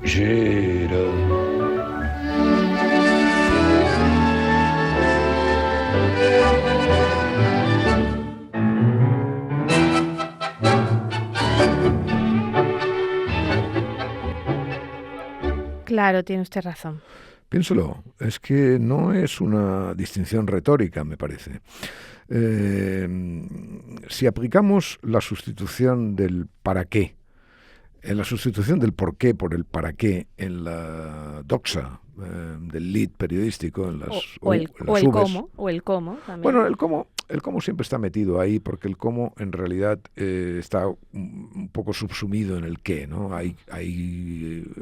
Gira. Claro, tiene usted razón. Piénselo, es que no es una distinción retórica, me parece. Si aplicamos la sustitución del para qué, en la sustitución del por qué por el para qué en la doxa del lead periodístico, en las O el cómo también. Bueno, el cómo siempre está metido ahí, porque el cómo en realidad está un poco subsumido en el qué, ¿no? Hay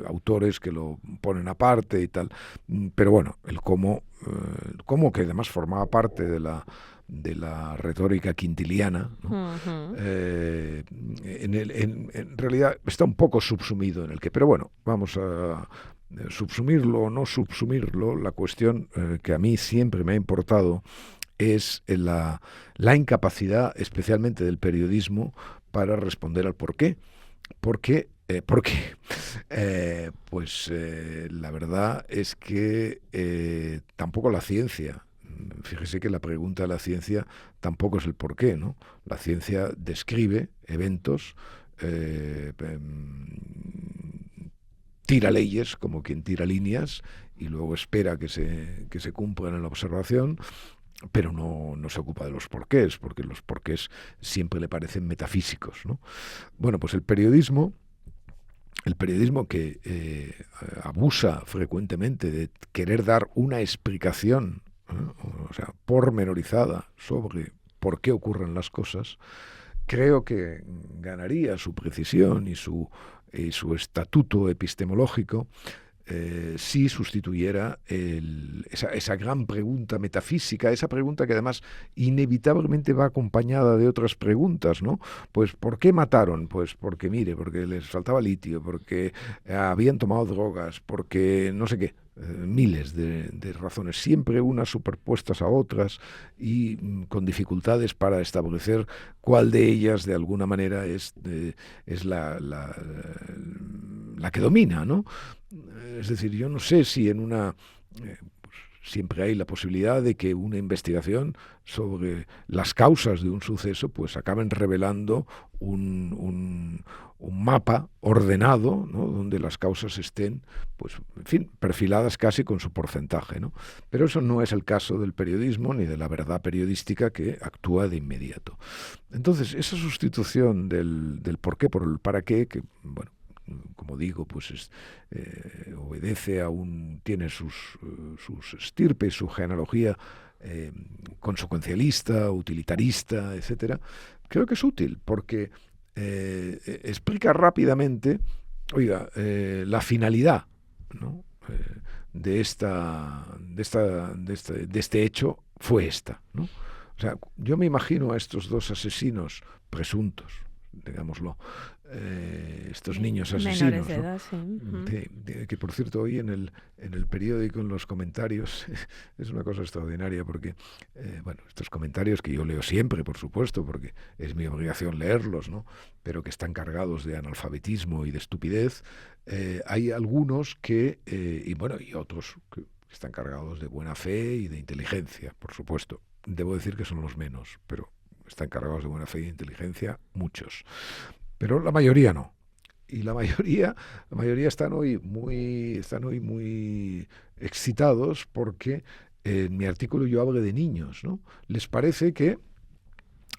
autores que lo ponen aparte y tal, pero bueno, el cómo que además formaba parte de la retórica quintiliana, ¿no? Uh-huh. En realidad está un poco subsumido en el qué, pero bueno, vamos a subsumirlo o no subsumirlo. La cuestión que a mí siempre me ha importado es la incapacidad, especialmente del periodismo, para responder al por qué. ¿Por qué? La verdad es que tampoco la ciencia. Fíjese que la pregunta de la ciencia tampoco es el por qué, ¿no? La ciencia describe eventos, tira leyes como quien tira líneas y luego espera que se cumplan en la observación, pero no se ocupa de los porqués, porque los porqués siempre le parecen metafísicos, ¿no? Bueno, pues el periodismo que abusa frecuentemente de querer dar una explicación, o sea, pormenorizada sobre por qué ocurren las cosas, creo que ganaría su precisión y su estatuto epistemológico si sustituyera esa gran pregunta metafísica, esa pregunta que además inevitablemente va acompañada de otras preguntas, ¿no? Pues ¿por qué mataron? Pues porque les faltaba litio, porque habían tomado drogas, porque no sé qué. Miles de razones, siempre unas superpuestas a otras y con dificultades para establecer cuál de ellas de alguna manera es la que domina, ¿no? Es decir, yo no sé si en una... siempre hay la posibilidad de que una investigación sobre las causas de un suceso pues acaben revelando un mapa ordenado, ¿no? Donde las causas estén, pues, en fin, perfiladas casi con su porcentaje, ¿no? Pero eso no es el caso del periodismo ni de la verdad periodística, que actúa de inmediato. Entonces, esa sustitución del por qué por el para qué, que, bueno, como digo, pues obedece tiene sus estirpes, su genealogía consecuencialista, utilitarista, etcétera. Creo que es útil porque explica rápidamente, la finalidad, ¿no? De este hecho fue esta, ¿no? O sea, yo me imagino a estos dos asesinos presuntos, digámoslo, estos niños asesinos, menores de edad, sí. Uh-huh. Que por cierto hoy en el periódico, en los comentarios, es una cosa extraordinaria porque, estos comentarios que yo leo siempre, por supuesto, porque es mi obligación leerlos, ¿no? Pero que están cargados de analfabetismo y de estupidez, hay algunos y otros que están cargados de buena fe y de inteligencia, por supuesto. Debo decir que son los menos, pero están cargados de buena fe y de inteligencia muchos. Pero la mayoría no. Y la mayoría están hoy muy excitados porque en mi artículo yo hablo de niños, ¿no? Les parece que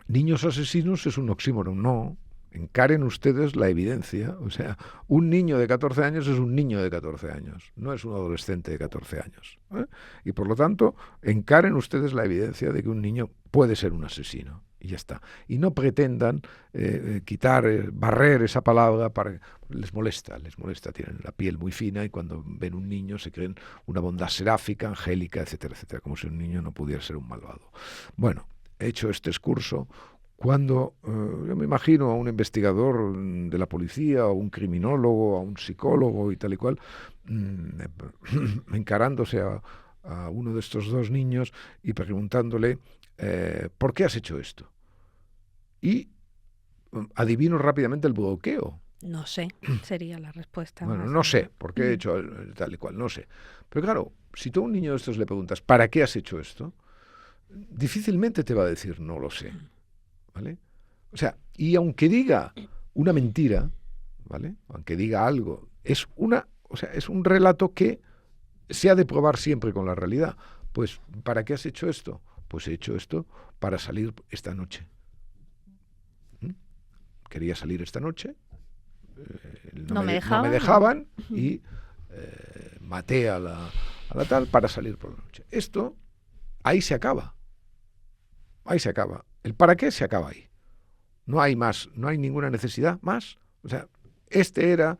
niños asesinos es un oxímoron. No, encaren ustedes la evidencia. O sea, un niño de 14 años es un niño de 14 años, no es un adolescente de 14 años. Y por lo tanto, encaren ustedes la evidencia de que un niño puede ser un asesino. Y ya está. Y no pretendan barrer esa palabra les molesta, tienen la piel muy fina y cuando ven un niño se creen una bondad seráfica, angélica, etcétera, etcétera, como si un niño no pudiera ser un malvado. Bueno, hecho este excurso, cuando yo me imagino a un investigador de la policía, a un criminólogo, a un psicólogo y tal y cual, encarándose a uno de estos dos niños y preguntándole, ¿por qué has hecho esto? Y adivino rápidamente el bloqueo. No sé, sería la respuesta. Bueno, más no sé por qué he hecho tal y cual, no sé. Pero claro, si tú a un niño de estos le preguntas, ¿para qué has hecho esto? Difícilmente te va a decir, no lo sé. ¿Vale? O sea, y aunque diga una mentira, ¿vale? Aunque diga algo, es un relato que se ha de probar siempre con la realidad. Pues, ¿para qué has hecho esto? Pues he hecho esto para salir esta noche. Quería salir esta noche, no me dejaban y maté a la tal para salir por la noche. Esto, ahí se acaba. Ahí se acaba. El para qué se acaba ahí. No hay más, no hay ninguna necesidad más. O sea, este era,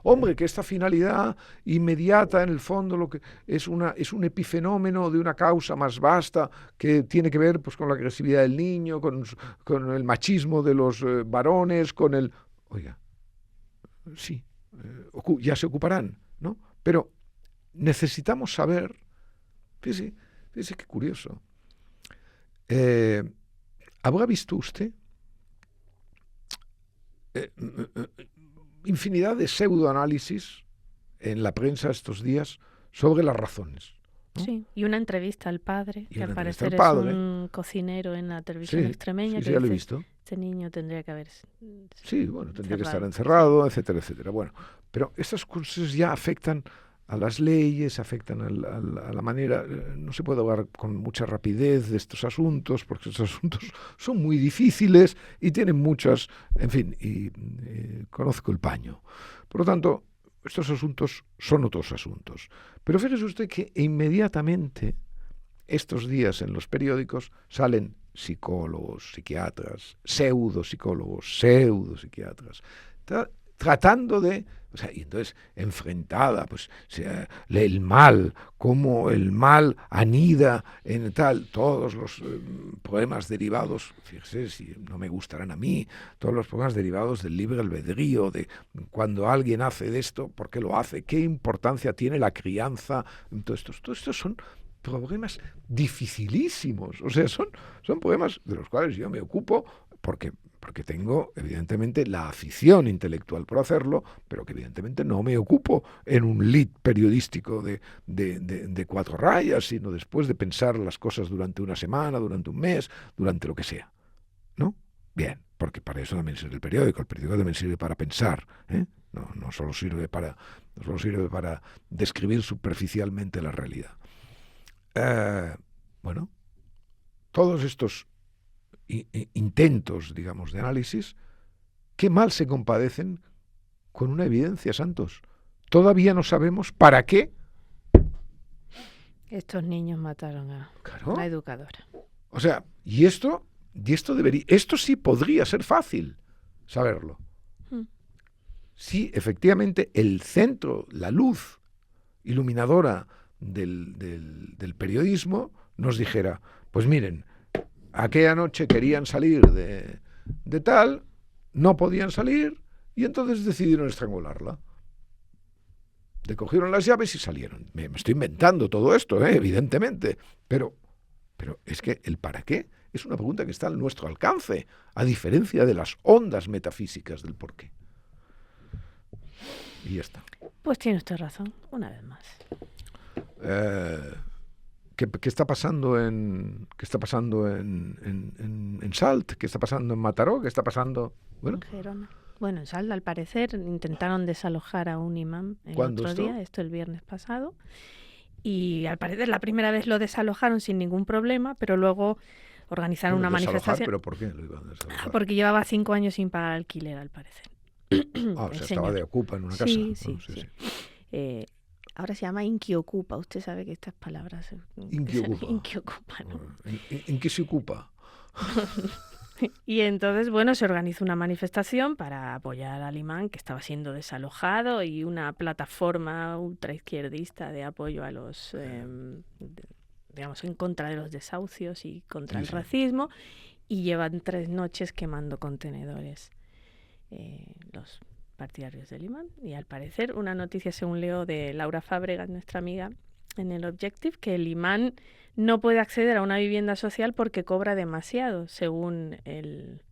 hombre, que esta finalidad inmediata en el fondo lo que es un epifenómeno de una causa más vasta que tiene que ver pues con la agresividad del niño, con el machismo de los varones, con el... Oiga, sí, ya se ocuparán, ¿no? Pero necesitamos saber, fíjese qué curioso. ¿Habrá visto usted infinidad de pseudoanálisis en la prensa estos días sobre las razones? ¿no? Sí, y una entrevista al padre, que al parecer es un cocinero en la televisión extremeña. Sí, ya lo he visto. Este niño tendría que haber... Sí, bueno, tendría que estar encerrado, etcétera, etcétera. Bueno, pero estas cosas ya afectan a las leyes, afectan a la manera... No se puede hablar con mucha rapidez de estos asuntos, porque estos asuntos son muy difíciles y tienen muchas... En fin, y conozco el paño. Por lo tanto, estos asuntos son otros asuntos. Pero fíjese usted que inmediatamente estos días en los periódicos salen psicólogos, psiquiatras, pseudopsicólogos, pseudopsiquiatras, tratando de, o sea, y entonces enfrentada, pues, el mal, cómo el mal anida en tal, todos los problemas derivados, fíjese si no me gustarán a mí, todos los problemas derivados del libre albedrío, de cuando alguien hace de esto, ¿por qué lo hace? ¿Qué importancia tiene la crianza? Todos estos son problemas dificilísimos, o sea, son problemas de los cuales yo me ocupo porque tengo, evidentemente, la afición intelectual por hacerlo, pero que evidentemente no me ocupo en un lead periodístico de 4 rayas, sino después de pensar las cosas durante una semana, durante un mes, durante lo que sea, ¿no? Bien, porque para eso también sirve el periódico también sirve para pensar, ¿eh? No solo sirve para describir superficialmente la realidad. Bueno, todos estos intentos, digamos, de análisis, qué mal se compadecen con una evidencia, santos. Todavía no sabemos para qué. Estos niños mataron a la educadora. O sea, esto sí podría ser fácil saberlo. Si efectivamente el centro, la luz iluminadora del periodismo nos dijera, pues miren, aquella noche querían salir de tal, no podían salir y entonces decidieron estrangularla. Le cogieron las llaves y salieron. Me estoy inventando todo esto, evidentemente, pero es que el para qué es una pregunta que está a nuestro alcance, a diferencia de las ondas metafísicas del por qué. Y ya está. Pues tiene usted razón, una vez más. ¿Qué está pasando en Salt? ¿Qué está pasando en Mataró? ¿Qué está pasando? En Gerona. Bueno, en Salt, al parecer, intentaron desalojar a un imán el otro día, esto el viernes pasado, y al parecer la primera vez lo desalojaron sin ningún problema, pero luego organizaron una manifestación. ¿Pero por qué lo iban a desalojar? Porque llevaba 5 años sin pagar alquiler, al parecer. O sea, estaba de ocupa en una casa. Sí. Ahora se llama inquiocupa. Usted sabe que estas palabras... Inquiocupa, ¿no? ¿En qué se ocupa? Y entonces, bueno, se organizó una manifestación para apoyar al imán que estaba siendo desalojado y una plataforma ultraizquierdista de apoyo a los... digamos, en contra de los desahucios y contra el racismo. Y llevan 3 noches quemando contenedores. Los partidarios del imán, y al parecer una noticia, según leo, de Laura Fábregas, nuestra amiga, en el Objective, que el imán no puede acceder a una vivienda social porque cobra demasiado, según el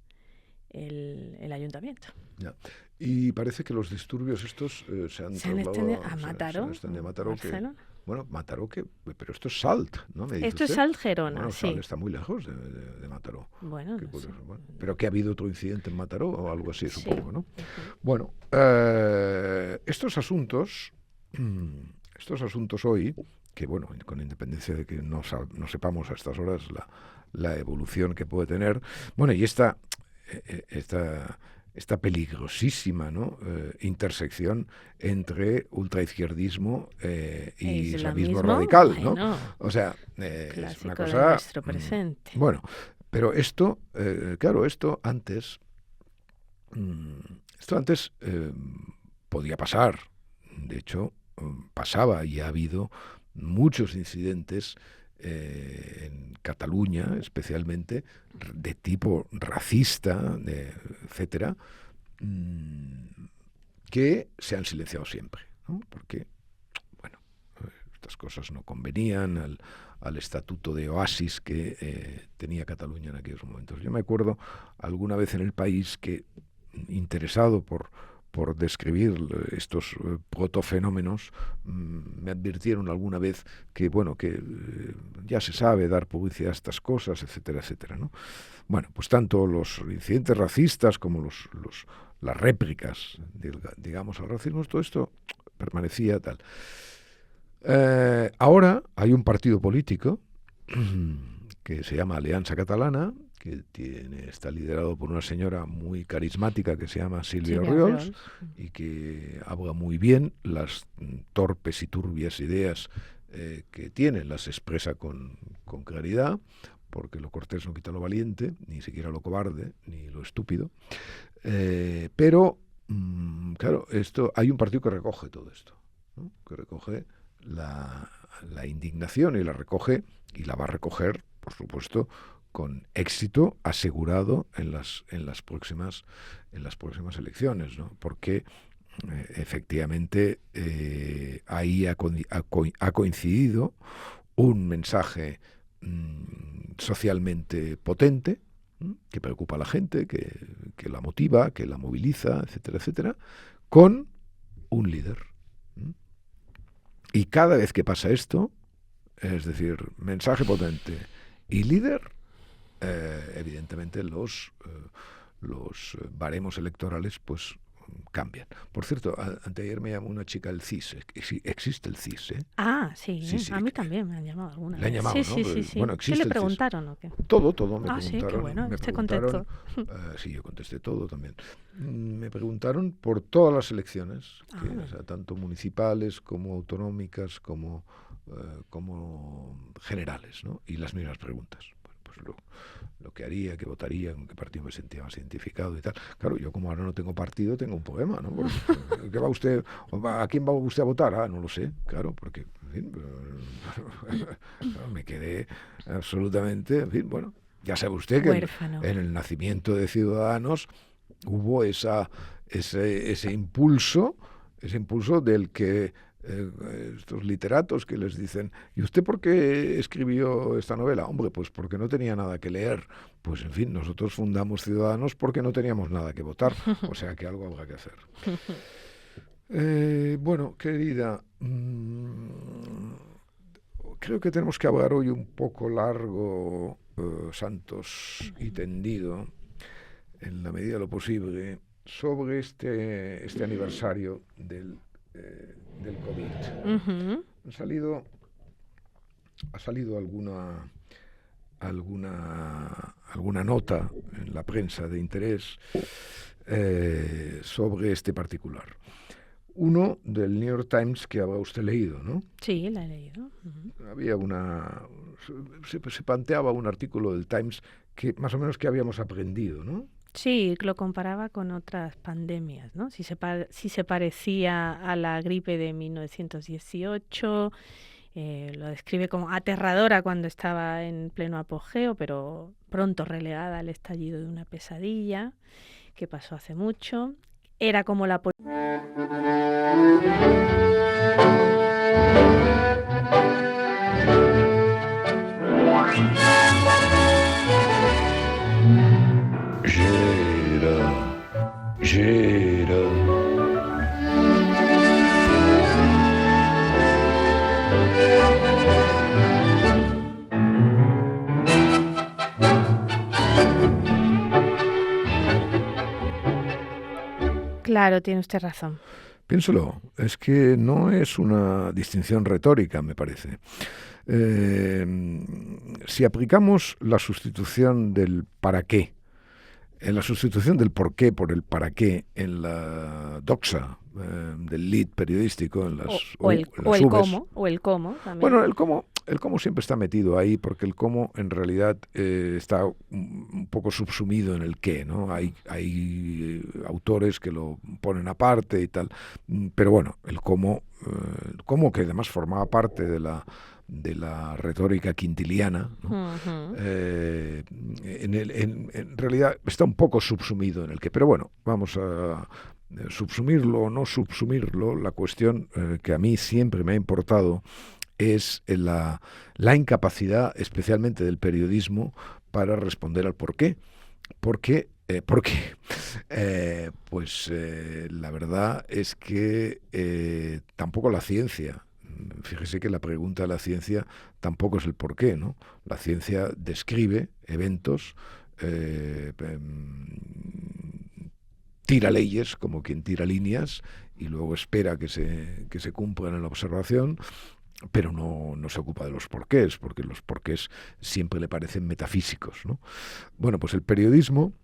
ayuntamiento. Ya. Y parece que los disturbios estos se han trasladado a Mataró, de Mataró, que, Barcelona. bueno, Mataró, pero esto es Salt, ¿no? Me dice Esto es usted. Salt, Gerona, Bueno, sí. Salt está muy lejos de Mataró. Bueno, Qué no curioso. sé. Bueno, pero que ha habido otro incidente en Mataró o algo así, Sí. supongo, ¿no? Uh-huh. Bueno, estos asuntos hoy, que bueno, con independencia de que no sepamos a estas horas la evolución que puede tener, bueno, y esta peligrosísima, ¿no? Intersección entre ultraizquierdismo y islamismo radical, ¿no? Bueno, o sea, es una cosa de nuestro presente. Bueno, pero esto, claro, esto antes podía pasar. De hecho, pasaba y ha habido muchos incidentes en Cataluña, especialmente, de tipo racista, etcétera, que se han silenciado siempre, ¿no? Porque, bueno, estas cosas no convenían al estatuto de oasis que tenía Cataluña en aquellos momentos. Yo me acuerdo alguna vez en El País que, interesado por describir estos protofenómenos, me advirtieron alguna vez que, bueno, que ya se sabe dar publicidad a estas cosas, etcétera, etcétera, ¿no? Bueno, pues tanto los incidentes racistas como las réplicas, digamos, al racismo, todo esto permanecía tal. Ahora hay un partido político que se llama Alianza Catalana, que está liderado por una señora muy carismática que se llama Sílvia Orriols, y que habla muy bien, las torpes y turbias ideas que tiene, las expresa con claridad, porque lo cortés no quita lo valiente, ni siquiera lo cobarde, ni lo estúpido. Pero, claro, hay un partido que recoge todo esto, ¿no? Que recoge la indignación y la recoge, y la va a recoger, por supuesto, con éxito asegurado en las próximas elecciones, ¿no? Porque efectivamente ahí ha coincidido un mensaje socialmente potente, que preocupa a la gente, que la motiva, que la moviliza, etcétera, etcétera, con un líder. Y cada vez que pasa esto, es decir, mensaje potente y líder, evidentemente los baremos electorales pues cambian. Por cierto, anteayer me llamó una chica del CIS. Existe el CIS, ¿eh? Ah, sí, a mí también me han llamado alguna vez. Le han llamado, sí, ¿no? Sí. Bueno, ¿Qué le preguntaron o qué? Todo me preguntaron. Sí, qué bueno, me usted preguntaron, contestó. sí, yo contesté todo también. Me preguntaron por todas las elecciones, o sea, tanto municipales como autonómicas, como generales, ¿no? Y las mismas preguntas. Pues lo que haría, que votaría, con qué partido me sentía más identificado y tal. Claro, yo como ahora no tengo partido, tengo un problema, ¿no? Porque, ¿a quién va usted a votar? No lo sé, claro, porque, en fin, me quedé absolutamente, en fin, bueno, ya sabe usted que en el nacimiento de Ciudadanos hubo ese impulso del que estos literatos que les dicen, ¿y usted por qué escribió esta novela? Hombre, pues porque no tenía nada que leer. Pues en fin, nosotros fundamos Ciudadanos porque no teníamos nada que votar, o sea que algo habrá que hacer. Bueno, querida, creo que tenemos que hablar hoy un poco largo, Santos, y tendido, en la medida de lo posible, sobre este aniversario del COVID. Uh-huh. Ha salido alguna nota en la prensa de interés sobre este particular. Uno del New York Times que habrá usted leído, ¿no? Sí, la he leído. Uh-huh. Había se planteaba un artículo del Times que más o menos que habíamos aprendido, ¿no? Sí, lo comparaba con otras pandemias, ¿no? Si se parecía a la gripe de 1918, lo describe como aterradora cuando estaba en pleno apogeo, pero pronto relegada al estallido de una pesadilla que pasó hace mucho. Era como la Claro, tiene usted razón. Piénselo, es que no es una distinción retórica, me parece. Eh, si aplicamos la sustitución del para qué, en la sustitución del por qué por el para qué en la doxa del lead periodístico, en O, las, o el, en o las el Vs. cómo, o el cómo también. Bueno, el cómo siempre está metido ahí, porque el cómo en realidad está un poco subsumido en el qué, ¿no? Hay autores que lo ponen aparte y tal, pero bueno, el cómo que además formaba parte de la retórica quintiliana, ¿no? Ujú. En realidad está un poco subsumido en el qué, pero bueno, vamos a subsumirlo o no subsumirlo. La cuestión que a mí siempre me ha importado es la incapacidad, especialmente del periodismo, para responder al por qué. ¿Por qué? Porque la verdad es que tampoco la ciencia. Fíjese que la pregunta de la ciencia tampoco es el por qué, ¿no? La ciencia describe eventos, tira leyes como quien tira líneas y luego espera que se cumplan en la observación, pero no se ocupa de los porqués, porque los porqués siempre le parecen metafísicos, ¿no? Bueno, pues el periodismo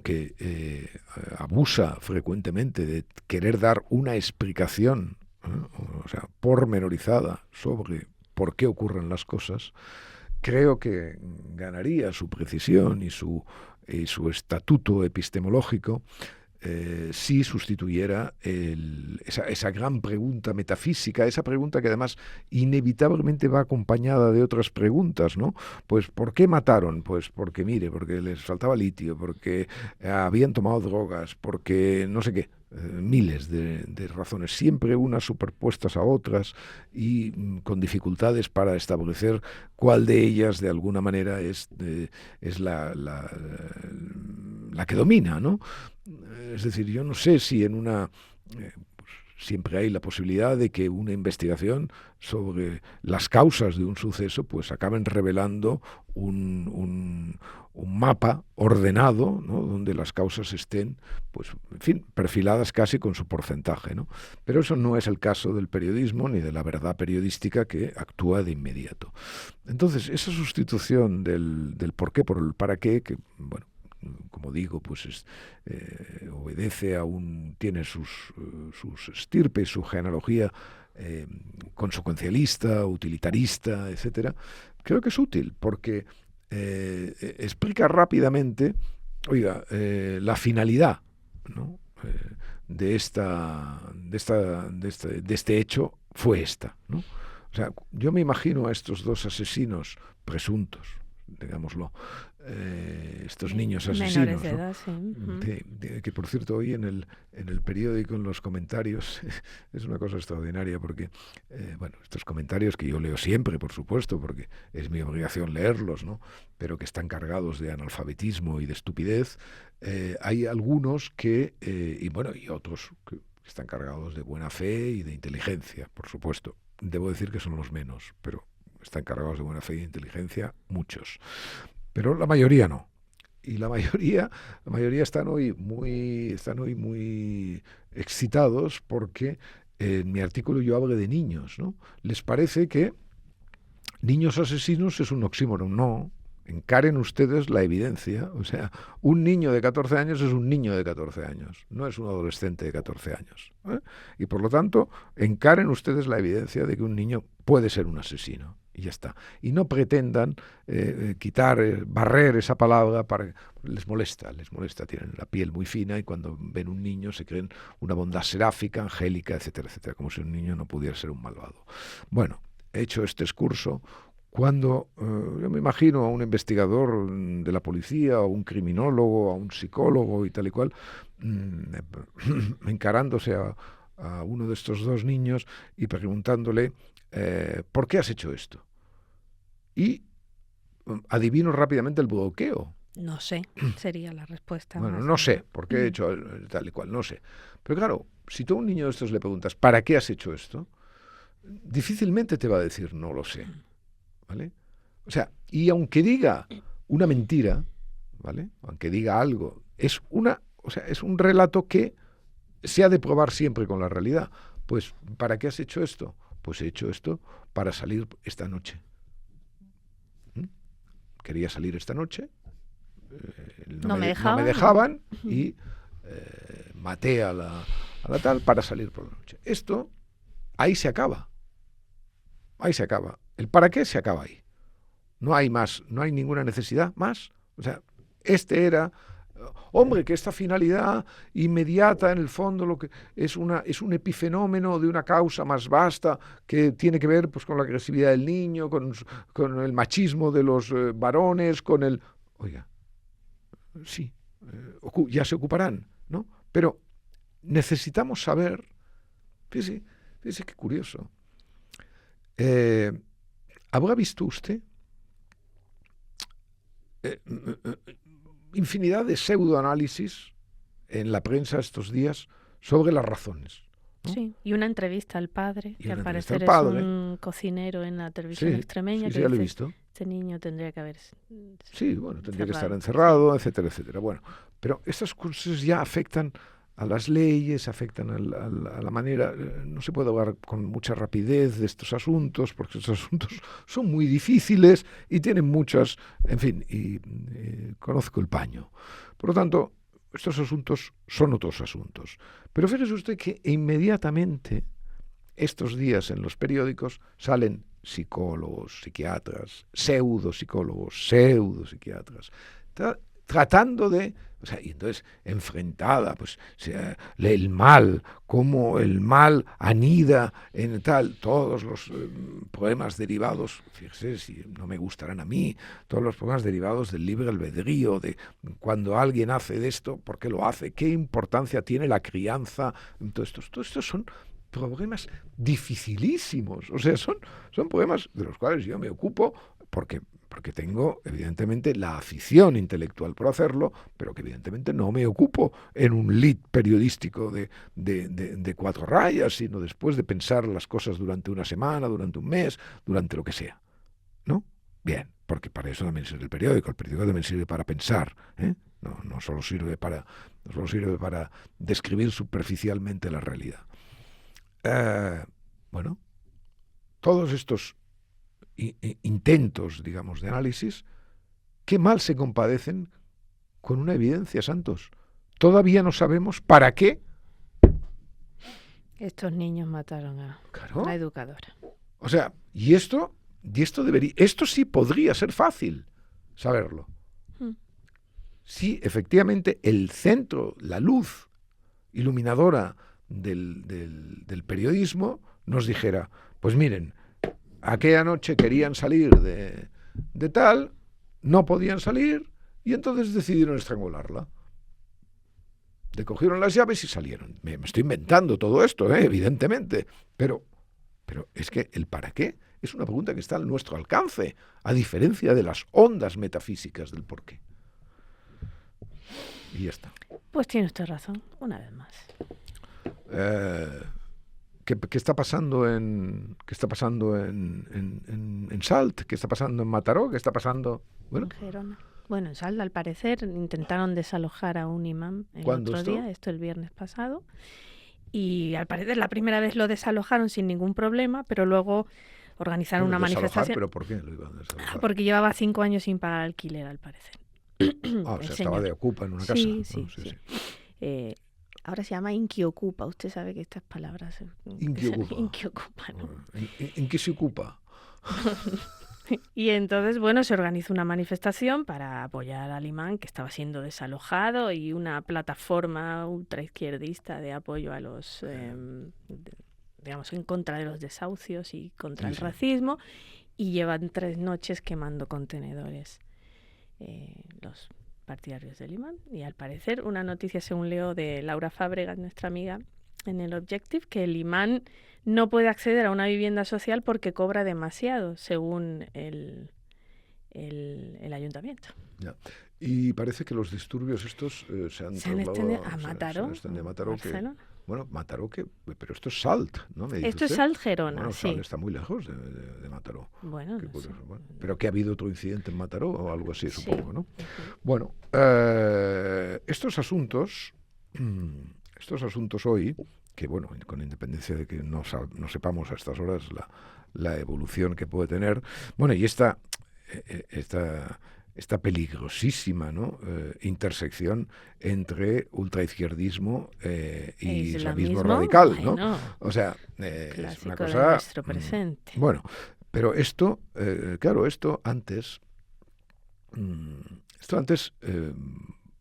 que abusa frecuentemente de querer dar una explicación, o sea, pormenorizada sobre por qué ocurren las cosas, creo que ganaría su precisión y su estatuto epistemológico si sustituyera esa gran pregunta metafísica, esa pregunta que además inevitablemente va acompañada de otras preguntas, ¿no? Pues ¿por qué mataron? Pues porque, mire, porque les faltaba litio, porque habían tomado drogas, porque no sé qué. Miles de razones, siempre unas superpuestas a otras y con dificultades para establecer cuál de ellas de alguna manera es la que domina, ¿no? Es decir, yo no sé si en una... siempre hay la posibilidad de que una investigación sobre las causas de un suceso pues acaben revelando un mapa ordenado, ¿no? Donde las causas estén, pues, en fin, perfiladas casi con su porcentaje, ¿no? Pero eso no es el caso del periodismo ni de la verdad periodística que actúa de inmediato. Entonces, esa sustitución del por qué por el para qué, que, bueno, como digo, pues obedece tiene sus estirpes, su genealogía consecuencialista, utilitarista, etcétera. Creo que es útil porque explica rápidamente, oiga, la finalidad, ¿no? De este hecho fue esta, ¿no? O sea, yo me imagino a estos dos asesinos presuntos, digámoslo, estos niños Menores asesinos, de ¿no? edad, sí. Ujú. Que por cierto hoy en el periódico, en los comentarios, es una cosa extraordinaria porque, bueno, estos comentarios que yo leo siempre, por supuesto, porque es mi obligación leerlos, ¿no? Pero que están cargados de analfabetismo y de estupidez, hay algunos y otros que están cargados de buena fe y de inteligencia, por supuesto. Debo decir que son los menos, pero están cargados de buena fe y de inteligencia muchos. Pero la mayoría no. Y la mayoría están hoy muy excitados porque en mi artículo yo hablo de niños, ¿no? Les parece que niños asesinos es un oxímoron. No, encaren ustedes la evidencia. O sea, un niño de 14 años es un niño de 14 años, no es un adolescente de 14 años. Y por lo tanto, encaren ustedes la evidencia de que un niño puede ser un asesino. Y ya está. Y no pretendan barrer esa palabra para... Les molesta, tienen la piel muy fina y cuando ven un niño se creen una bondad seráfica, angélica, etcétera, etcétera, como si un niño no pudiera ser un malvado. Bueno, hecho este excurso, cuando yo me imagino a un investigador de la policía, a un criminólogo, a un psicólogo y tal y cual, encarándose a uno de estos dos niños y preguntándole, ¿por qué has hecho esto? Y adivino rápidamente el bloqueo. No sé, sería la respuesta Bueno, más no sé obvia. por qué he hecho tal y cual, no sé. Pero claro, si tú a un niño de estos le preguntas, ¿para qué has hecho esto? Difícilmente te va a decir, no lo sé. ¿Vale? O sea, y aunque diga una mentira, ¿vale? Aunque diga algo, es una o sea, es un relato que se ha de probar siempre con la realidad. Pues, ¿para qué has hecho esto? Pues he hecho esto para salir esta noche. Quería salir esta noche, No me no me dejaban. dejaban y maté a la tal para salir por la noche. Esto, ahí se acaba. Ahí se acaba. El para qué se acaba ahí. No hay más, no hay ninguna necesidad más. O sea, este era... Hombre, que esta finalidad inmediata, en el fondo, lo que es un epifenómeno de una causa más vasta que tiene que ver pues, con la agresividad del niño, con el machismo de los varones, con el... Oiga, sí, ya se ocuparán, ¿no? Pero necesitamos saber, fíjese qué curioso. ¿Habrá visto usted infinidad de pseudoanálisis en la prensa estos días sobre las razones? ¿No? Sí, y una entrevista al padre, que al parecer es un cocinero en la televisión extremeña, que ya lo he dice, visto. este niño tendría que haber Sí, bueno, tendría que estar encerrado, etcétera, etcétera. Bueno, pero estas cosas ya afectan a las leyes, afectan a la manera... No se puede hablar con mucha rapidez de estos asuntos, porque estos asuntos son muy difíciles y tienen muchas... En fin, y conozco el paño. Por lo tanto, estos asuntos son otros asuntos. Pero fíjese usted que inmediatamente, estos días en los periódicos, salen psicólogos, psiquiatras, pseudopsicólogos, tratando de... O sea, y entonces, enfrentada, pues, el mal, cómo el mal anida en todos los problemas derivados, fíjese, si no me gustarán a mí, todos los problemas derivados del libre albedrío, de cuando alguien hace de esto, ¿por qué lo hace? ¿Qué importancia tiene la crianza? Todos estos son problemas dificilísimos, o sea, son problemas de los cuales yo me ocupo porque tengo, evidentemente, la afición intelectual por hacerlo, pero que evidentemente no me ocupo en un lead periodístico de 4 rayas, sino después de pensar las cosas durante una semana, durante un mes, durante lo que sea. ¿No? Bien, porque para eso también sirve el periódico también sirve para pensar, ¿eh? No solo sirve para describir superficialmente la realidad. Bueno, todos estos intentos, digamos, de análisis, qué mal se compadecen con una evidencia, santos. Todavía no sabemos para qué. Estos niños mataron a la educadora. O sea, esto sí podría ser fácil saberlo. Si efectivamente el centro, la luz iluminadora del periodismo nos dijera, pues miren, aquella noche querían salir de tal, no podían salir y entonces decidieron estrangularla. Le cogieron las llaves y salieron. Me estoy inventando todo esto, evidentemente, pero es que el para qué es una pregunta que está a nuestro alcance, a diferencia de las ondas metafísicas del por qué. Y ya está. Pues tiene usted razón, una vez más. ¿Qué está pasando en Salt? ¿Qué está pasando en Mataró? ¿Qué está pasando? Bueno, en Gerona. Bueno, en Salt, al parecer, intentaron desalojar a un imán el otro día, esto el viernes pasado, y al parecer la primera vez lo desalojaron sin ningún problema, pero luego organizaron una manifestación. ¿Pero por qué lo iban a desalojar? Porque llevaba 5 años sin pagar alquiler, al parecer. O sea, estaba de ocupa en una casa. Sí. Ahora se llama inquiocupa. Usted sabe que estas palabras... Inquiocupa, ¿no? ¿En qué se ocupa? Y entonces, bueno, se organizó una manifestación para apoyar al imán que estaba siendo desalojado y una plataforma ultraizquierdista de apoyo a los, digamos, en contra de los desahucios y contra el racismo. Y llevan 3 noches quemando contenedores los partidarios del imán. Y al parecer, una noticia, según leo, de Laura Fábregas, nuestra amiga, en el Objective, que el imán no puede acceder a una vivienda social porque cobra demasiado, según el ayuntamiento. Ya. Y parece que los disturbios estos se han extendido a Mataró, Barcelona. Bueno, Mataró, pero esto es Salt, ¿no? Me dice Esto es usted. Salt, Gerona, Bueno, sí. Salt está muy lejos de Mataró. Bueno, Qué no sé. curioso. Bueno, pero que ha habido otro incidente en Mataró o algo así, Sí. supongo, ¿no? Ujú. Bueno, estos asuntos hoy, que bueno, con independencia de que no sepamos a estas horas la evolución que puede tener, bueno, y esta peligrosísima, ¿no? Intersección entre ultraizquierdismo y islamismo radical, ¿no? Bueno, O sea, es una clásico de cosa... nuestro presente. Bueno, pero esto, claro, esto antes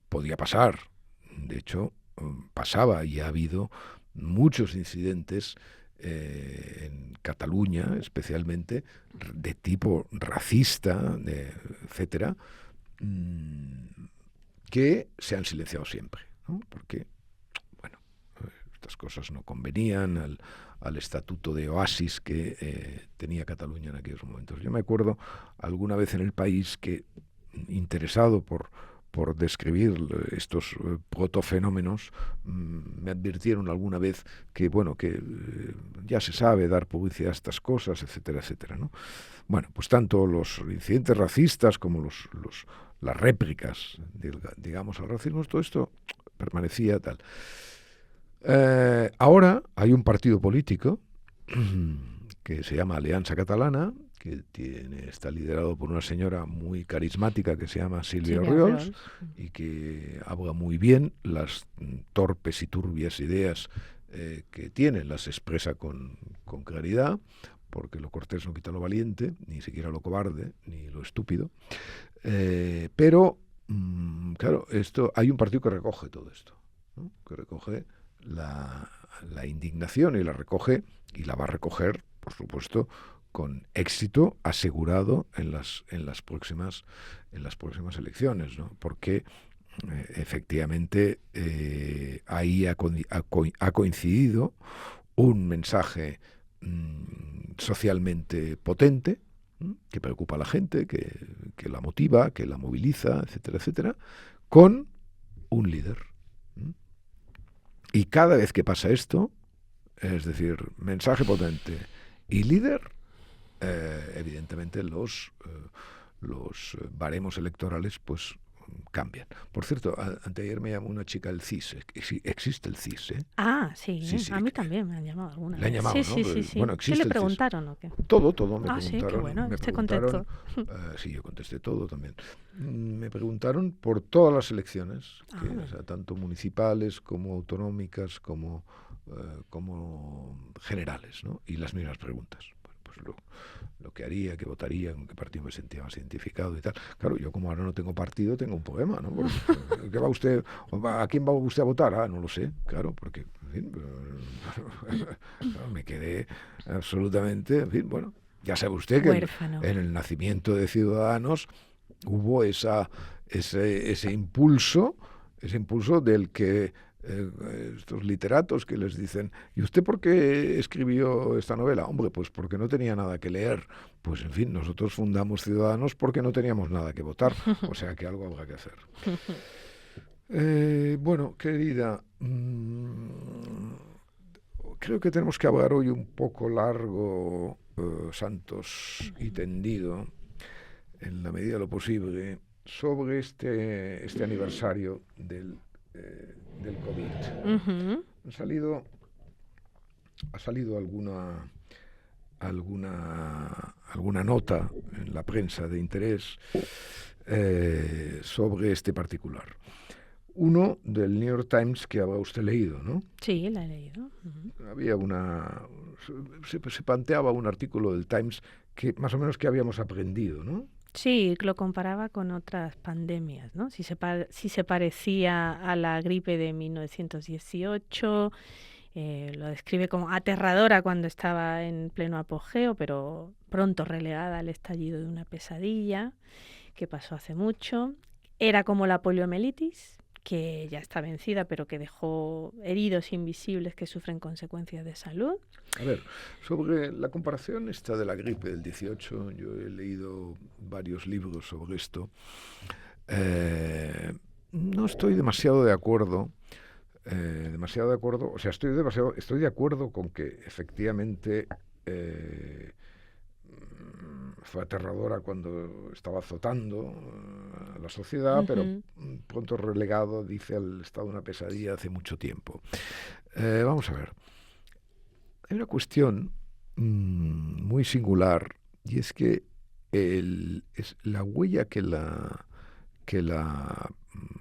podía pasar. De hecho, pasaba y ha habido muchos incidentes en Cataluña, especialmente, de tipo racista, etcétera, que se han silenciado siempre, ¿no? Porque, bueno, estas cosas no convenían al estatuto de oasis que tenía Cataluña en aquellos momentos. Yo me acuerdo alguna vez en El País que, interesado por describir estos protofenómenos, me advirtieron alguna vez que, bueno, que ya se sabe dar publicidad a estas cosas, etcétera, etcétera, ¿no? Bueno, pues tanto los incidentes racistas como las réplicas, digamos, al racismo, todo esto permanecía tal. Ahora hay un partido político que se llama Alianza Catalana, que está liderado por una señora muy carismática que se llama Sílvia Orriols y que habla muy bien las torpes y turbias ideas que tiene, las expresa con claridad, porque lo cortés no quita lo valiente, ni siquiera lo cobarde, ni lo estúpido. Pero, claro, hay un partido que recoge todo esto, ¿no? Que recoge la indignación y la recoge y la va a recoger, por supuesto, con éxito asegurado en las próximas elecciones, ¿no? Porque efectivamente ahí ha coincidido un mensaje socialmente potente, que preocupa a la gente, que la motiva, que la moviliza, etcétera, etcétera, con un líder. Y cada vez que pasa esto, es decir, mensaje potente y líder, evidentemente los baremos electorales pues cambian. Por cierto, anteayer me llamó una chica del CIS. Existe el CIS, ¿eh? Ah, sí, Sí. A mí también me han llamado alguna vez. Le han llamado, sí, ¿no? Sí. Bueno, ¿Qué le preguntaron o qué? Todo me preguntaron. Sí, qué bueno, me usted preguntaron, contestó. sí, yo contesté todo también. Me preguntaron por todas las elecciones, o sea, tanto municipales como autonómicas como generales, ¿no? Y las mismas preguntas. Pues lo que haría, que votaría, con qué partido me sentía más identificado y tal. Claro, yo como ahora no tengo partido, tengo un problema, ¿no? Porque, ¿qué va usted, ¿a quién va usted a votar? Ah, no lo sé, claro, porque, en fin, me quedé absolutamente, en fin, bueno, ya sabe usted que en el nacimiento de Ciudadanos hubo ese impulso del que estos literatos que les dicen, ¿y usted por qué escribió esta novela? Hombre, pues porque no tenía nada que leer. Pues en fin, nosotros fundamos Ciudadanos porque no teníamos nada que votar, o sea que algo habrá que hacer. Bueno, querida, creo que tenemos que hablar hoy un poco largo, Santos, y tendido, en la medida de lo posible, sobre este aniversario del COVID. Ha salido alguna nota en la prensa de interés sobre este particular. Uno del New York Times que habrá usted leído, ¿no? Sí, la he leído. Había se planteaba un artículo del Times que más o menos que habíamos aprendido, ¿no? Sí, lo comparaba con otras pandemias, ¿no? Si se parecía a la gripe de 1918, lo describe como aterradora cuando estaba en pleno apogeo, pero pronto relegada al estallido de una pesadilla que pasó hace mucho. Era como la poliomielitis, que ya está vencida, pero que dejó heridos invisibles que sufren consecuencias de salud. A ver, sobre la comparación esta de la gripe del 18, yo he leído varios libros sobre esto. No estoy demasiado de acuerdo demasiado de acuerdo, o sea, estoy de acuerdo con que efectivamente fue aterradora cuando estaba azotando a la sociedad, pero Ujú. pronto relegado, dice, al estado de una pesadilla hace mucho tiempo. Vamos a ver, hay una cuestión muy singular, y es que es la huella que la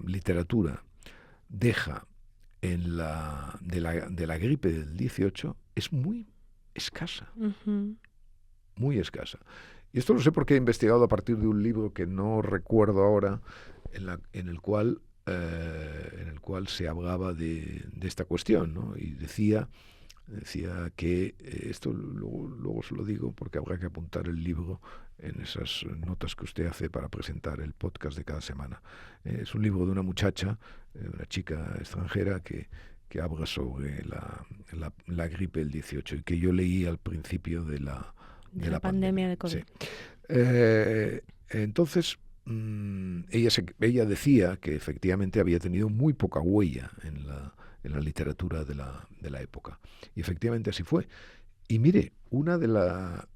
literatura deja de la gripe del 18 es muy escasa, Ujú. muy escasa. Y esto lo sé porque he investigado a partir de un libro que no recuerdo ahora, en el cual se hablaba de esta cuestión, ¿no? Y decía que esto luego se lo digo porque habrá que apuntar el libro en esas notas que usted hace para presentar el podcast de cada semana. Es un libro de una muchacha, una chica extranjera que habla sobre la gripe del 18 y que yo leí al principio de la, De de la la pandemia pandemia. de Sí. COVID. Entonces, ella decía que efectivamente había tenido muy poca huella en la literatura de la época. Y efectivamente así fue. Y mire, una de las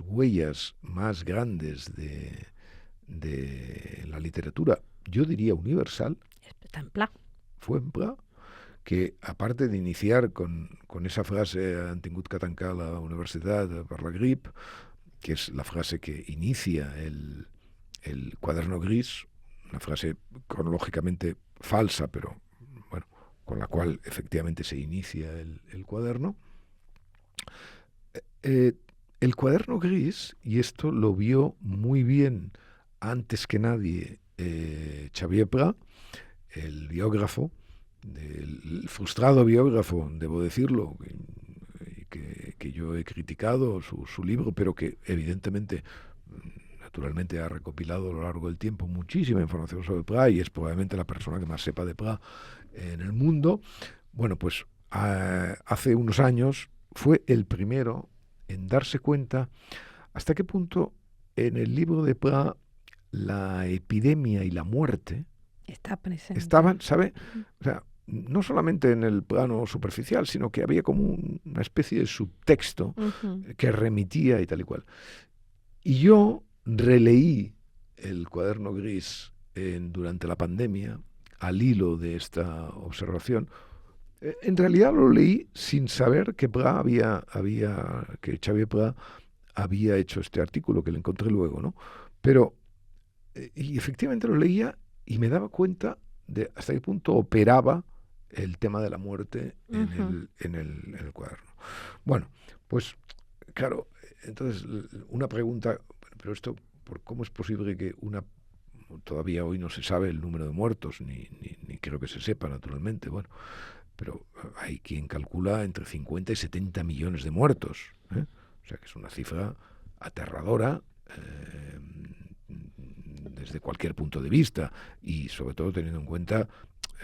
huellas más grandes de la literatura, yo diría universal, Està en pla. fue en Pla, que aparte de iniciar con esa frase han tingut que tancar la universitat per la grip, que es la frase que inicia el cuaderno gris, una frase cronológicamente falsa, pero bueno, con la cual efectivamente se inicia el cuaderno. Eh, el cuaderno gris, y esto lo vio muy bien antes que nadie Xavier Pla, el biógrafo, el frustrado biógrafo, debo decirlo, que yo he criticado su libro, pero que evidentemente, naturalmente, ha recopilado a lo largo del tiempo muchísima información sobre Pla y es probablemente la persona que más sepa de Pla en el mundo. Bueno, pues hace unos años fue el primero en darse cuenta hasta qué punto en el libro de Pla la epidemia y la muerte Está presente. estaban, ¿sabe? O sea, no solamente en el plano superficial, sino que había como una especie de subtexto Ujú. que remitía y tal y cual. Y yo releí el cuaderno gris durante la pandemia, al hilo de esta observación. En realidad lo leí sin saber que que Xavier Pla había hecho este artículo, que lo encontré luego, ¿no? Pero, y efectivamente lo leía y me daba cuenta de hasta qué punto operaba el tema de la muerte en Ujú. el cuaderno. Bueno, pues claro, entonces una pregunta, pero esto, ¿cómo es posible que todavía hoy no se sabe el número de muertos, ni creo que se sepa, naturalmente, bueno, pero hay quien calcula entre 50 y 70 millones de muertos, ¿eh? O sea que es una cifra aterradora, desde cualquier punto de vista y sobre todo teniendo en cuenta,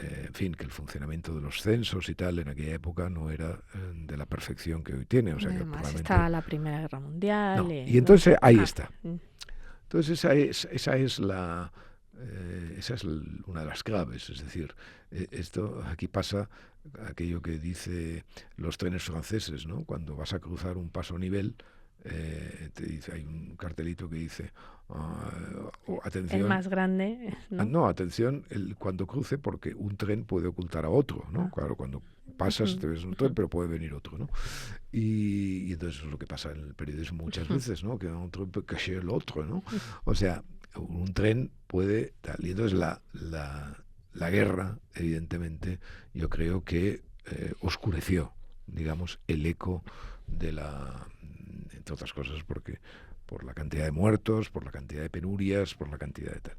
en fin, que el funcionamiento de los censos y tal en aquella época no era de la perfección que hoy tiene, o sea que Además probablemente está la Primera Guerra Mundial. no. Y ¿No? entonces ahí Ah, está. mm. Entonces esa es una de las claves, es decir, esto aquí pasa aquello que dice los trenes franceses, ¿no? Cuando vas a cruzar un paso a nivel, te dice, hay un cartelito que dice El atención. más grande, ¿no? No, atención cuando cruce, porque un tren puede ocultar a otro, ¿no? Ah. Claro, cuando pasas Ujú, te ves un tren, ujú. pero puede venir otro, ¿no? Y entonces eso es lo que pasa en el periodismo muchas veces, ¿no? Que un tren puede cacher el otro, ¿no? O sea, un tren puede tal. Y entonces la guerra, evidentemente, yo creo que oscureció, digamos, el eco entre otras cosas, porque por la cantidad de muertos, por la cantidad de penurias, por la cantidad de tal.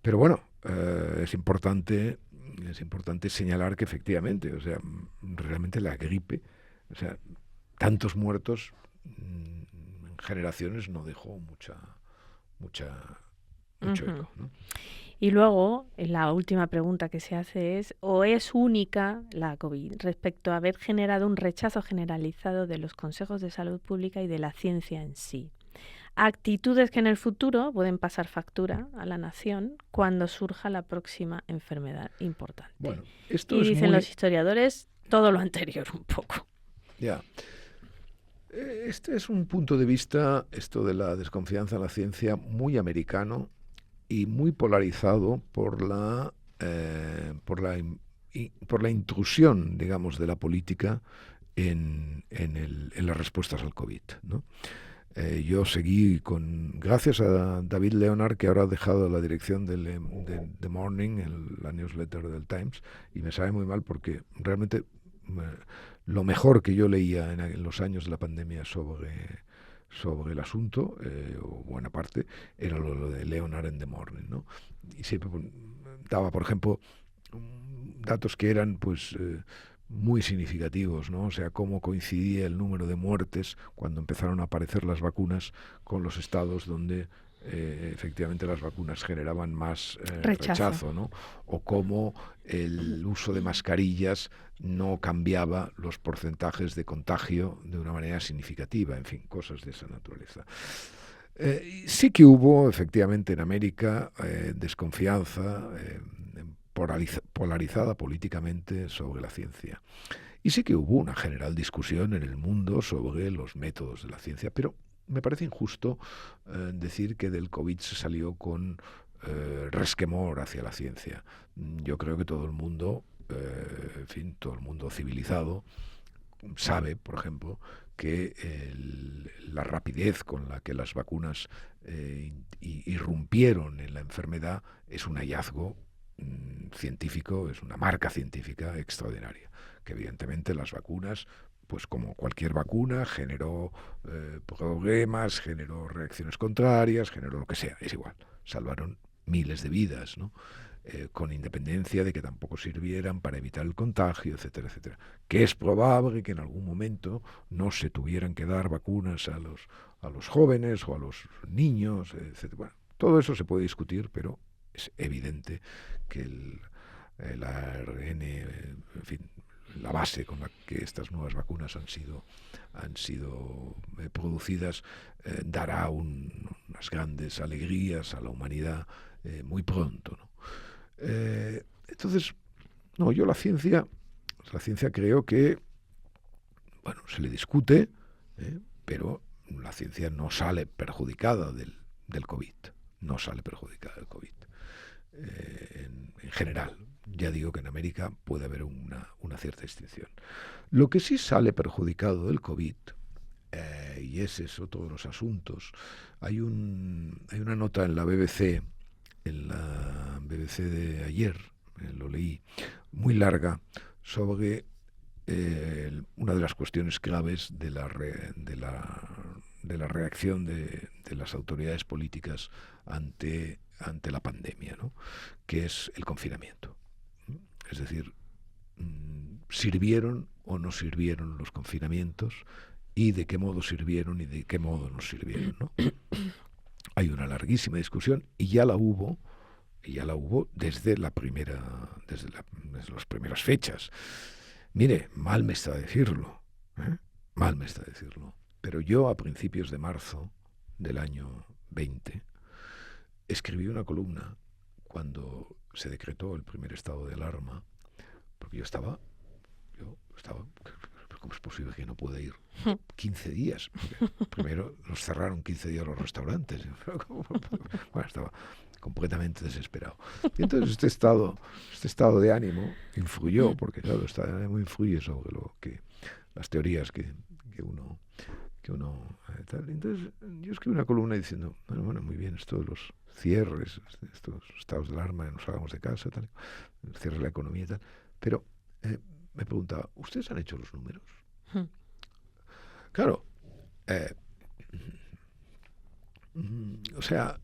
Pero bueno, es importante señalar que efectivamente, o sea, realmente la gripe, o sea, tantos muertos en generaciones no dejó mucho Ujú. eco, ¿no? Y luego, la última pregunta que se hace es, ¿o es única la COVID respecto a haber generado un rechazo generalizado de los consejos de salud pública y de la ciencia en sí? actitudes que en el futuro pueden pasar factura a la nación cuando surja la próxima enfermedad importante. Bueno, esto y es dicen muy... los historiadores todo lo anterior un poco. Ya. Este es un punto de vista, esto de la desconfianza en la ciencia, muy americano y muy polarizado por la intrusión, digamos, de la política en las respuestas al COVID, ¿no? Yo seguí gracias a David Leonard, que ahora ha dejado la dirección de The Morning, la newsletter del Times, y me sabe muy mal porque realmente lo mejor que yo leía en los años de la pandemia sobre el asunto, o buena parte, era lo de Leonard en The Morning, ¿no? Y siempre daba, por ejemplo, datos que eran pues muy significativos, ¿no? O sea, cómo coincidía el número de muertes cuando empezaron a aparecer las vacunas con los estados donde efectivamente las vacunas generaban más rechazo, ¿no? O cómo el uso de mascarillas no cambiaba los porcentajes de contagio de una manera significativa, en fin, cosas de esa naturaleza. Sí que hubo efectivamente en América desconfianza polarizada políticamente sobre la ciencia. Y sí que hubo una general discusión en el mundo sobre los métodos de la ciencia, pero me parece injusto decir que del COVID se salió con resquemor hacia la ciencia. Yo creo que todo el mundo, en fin, todo el mundo civilizado, sabe, por ejemplo, que la rapidez con la que las vacunas irrumpieron en la enfermedad es un hallazgo científico, es una marca científica extraordinaria, que evidentemente las vacunas, pues como cualquier vacuna, generó problemas, generó reacciones contrarias, generó lo que sea, es igual, salvaron miles de vidas, ¿no? Con independencia de que tampoco sirvieran para evitar el contagio, etcétera, etcétera. Que es probable que en algún momento no se tuvieran que dar vacunas a los jóvenes o a los niños, etcétera. Bueno, todo eso se puede discutir, pero es evidente que el ARN, en fin, la base con la que estas nuevas vacunas han sido producidas, dará unas grandes alegrías a la humanidad muy pronto, ¿no? Entonces, no, yo la ciencia creo que, bueno, se le discute, pero la ciencia no sale perjudicada del COVID, no sale perjudicada del COVID. En general, ya digo que en América puede haber una cierta distinción. Lo que sí sale perjudicado del COVID, y ese es otro de los asuntos, hay una nota en la BBC de ayer, lo leí, muy larga, sobre una de las cuestiones claves de la reacción de las autoridades políticas ante la pandemia, ¿no? Que es el confinamiento. Es decir, ¿sirvieron o no sirvieron los confinamientos? ¿Y de qué modo sirvieron y de qué modo no sirvieron, ¿no? Hay una larguísima discusión y ya la hubo desde las primeras fechas. Mire, mal me está decirlo, pero yo a principios de marzo del año 20 escribí una columna cuando se decretó el primer estado de alarma, porque yo estaba, ¿cómo es posible que no pueda ir? 15 días. Primero nos cerraron 15 días los restaurantes. Bueno, estaba completamente desesperado. Y entonces este estado de ánimo influyó, porque claro, este estado de ánimo influye sobre las teorías que uno tal. Entonces yo escribí una columna diciendo, bueno, muy bien, esto de los cierres, estos estados de alarma, nos hagamos de casa, tal, cierre la economía y tal, pero me preguntaba, ¿ustedes han hecho los números? Claro, o sea,